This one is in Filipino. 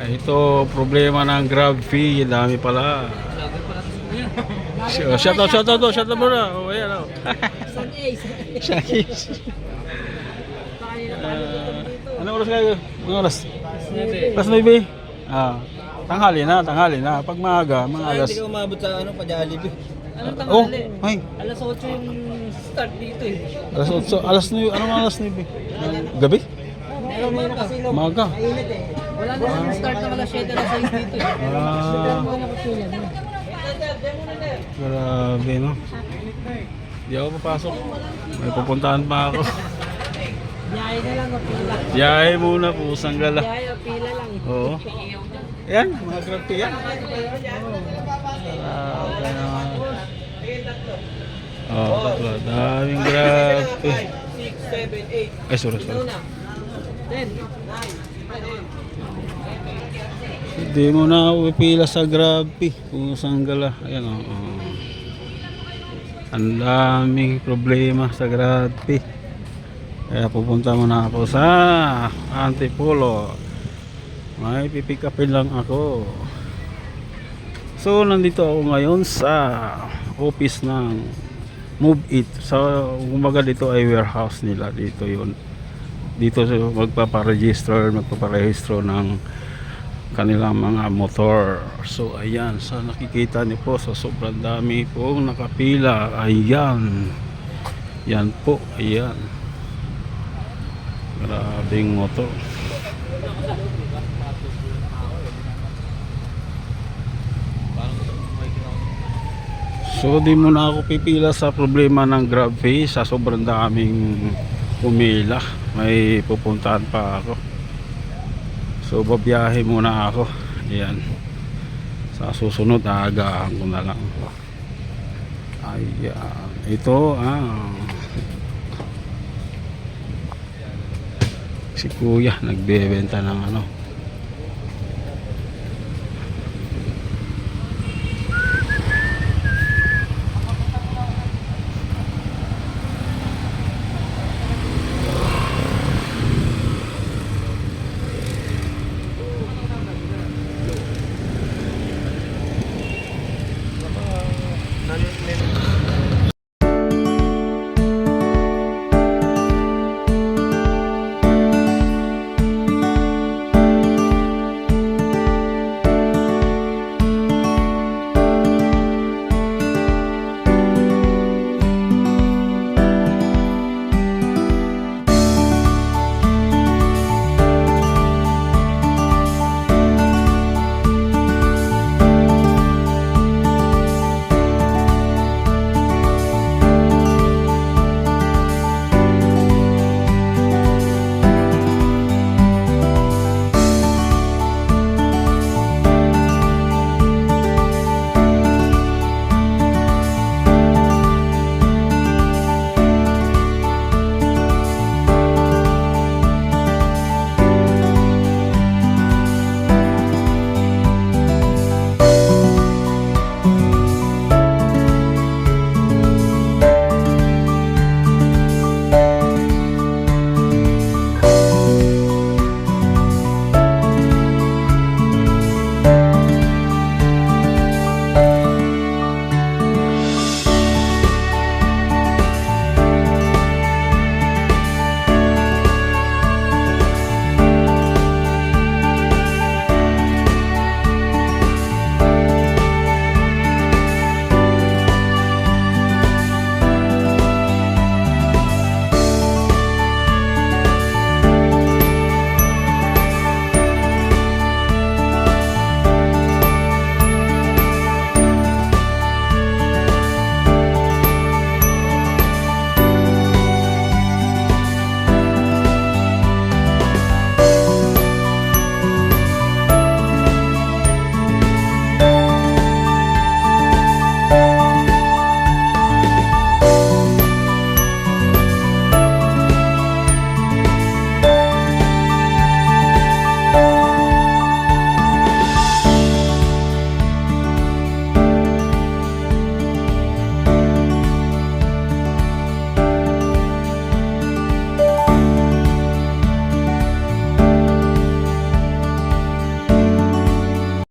Ito problema ng grab fee, dami pala. Shout out muna. Oh, ayan oh. Shakis. Anong oras kayo? Anong oras? Pas 9. Tanghali na. Pag maaga, mga alas. Hindi ka umabot sa ano, pa-Jollibee. Anong Oh, tanghali? ay. Alas 8 yung start dito eh. Alas 8, alas 9, anong alas 9? Gabi? Maga. Wala na yung start ng alas 7 alas 6 dito eh. Grabe no. Di ako papasok. May pupuntahan pa ako. Biyahe na lang o pila. Biyahe muna po, Sanggala. Biyahe o pila lang. Oo. Yan, mga grab fee yan. Grabe naman. Daming grab fee. 6, 7, 8. Ay, sorry. 10. Hindi mo na ako pipila sa grab fee. Kung Sanggala. Ayan o. Ang daming problema sa grab fee. Kaya pupunta muna ako sa Antipolo. May pipick upin lang ako. So nandito ako ngayon sa office ng Move It. So kumbaga dito ay warehouse nila. Dito yun. Dito magpaparehistro ng kanilang mga motor. So ayan, sa nakikita niyo po, sa sobrang dami pong nakapila. Ayan. Yan po, ayan. Grabing motor. So di muna ako pipila sa problema ng grab fee, sa sobrang daming pumila. May pupuntahan pa ako. So babiyahe muna ako. Ayan. Sa susunod aagahan ko na lang. Ayan. Ito si Kuya nagbebenta ng ano,